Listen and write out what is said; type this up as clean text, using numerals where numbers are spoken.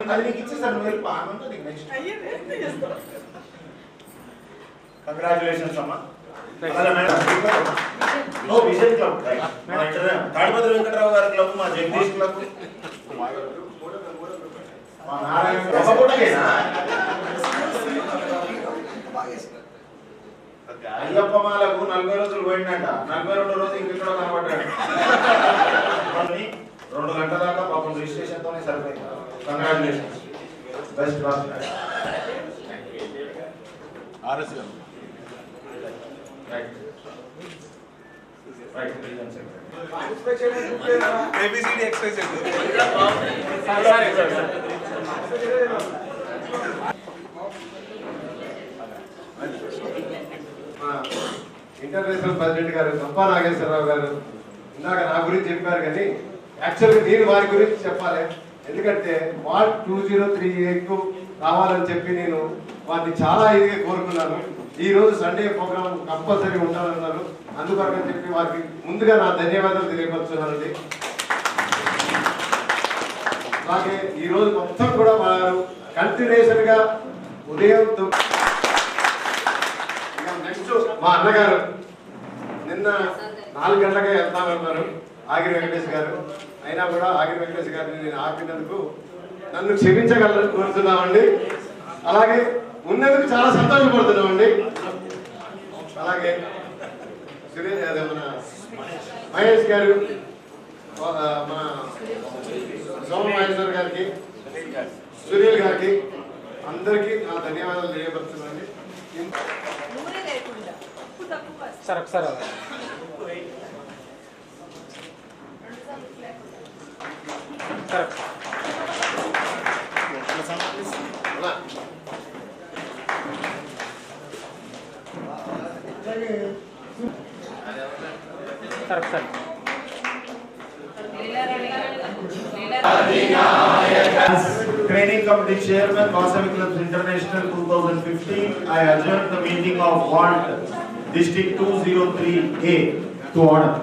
అది నీకు ఇచ్చేసాను నువ్వు వెళ్ళి ఆనందంతో నీకు నెక్స్ట్ కంగ్రాచులేషన్స్ అమ్మా. No vision club Tadipatri Venkatarao గారి క్లబ్, మా జగదీష్ క్లబ్, మా నారాయణ అయ్యప్ప మాలకు 40 రోజులు పోయిందంట. 42 రోజు ఇంకెక్కడో కనబడ్డాడు. 2 గంటల దాకా పాపం రిజిస్ట్రేషన్ తోనే సరిపోయింది. Congratulations, best class. International president గారు గంపా నాగేశ్వరరావు గారు ఇందాక నా గురించి చెప్పారు, కానీ యాక్చువల్గా నేను వారి గురించి చెప్పాలి. ఎందుకంటే వార్డ్ 2038 రావాలని చెప్పి నేను వారిని చాలా ఇదిగా కోరుకున్నాను. ఈ రోజు సండే ప్రోగ్రామ్ కంపల్సరీ ఉండాలన్నారు. అందుకని చెప్పి వారికి ముందుగా నా ధన్యవాదాలు తెలియపరుస్తున్నానండి. అలాగే ఈ రోజు మొత్తం కూడా వారు కంటిన్యూషన్ గా ఉదయం నెక్స్ట్ మా అన్నగారు నిన్న 4 గంటలకే వెళ్తామన్నారు ఆగిరి వెంకటేష్ గారు. అయినా కూడా ఆగిరి వెంకటేష్ గారిని నేను ఆపినందుకు నన్ను క్షమించగలరు కోరుతున్నామండి. అలాగే ఉన్నందుకు చాలా సంతోషపడుతున్నామండి. అలాగే మన మహేష్ గారు, మన సోమ మహేశ్వర్ గారికి, సునీల్ గారికి అందరికీ నా ధన్యవాదాలు తెలియపరుస్తున్నానండి. సార్ ఒకసారి Training Committee Chairman, Vasavi Clubs International 2015. I adjourn the meeting of Ward District 203A to order.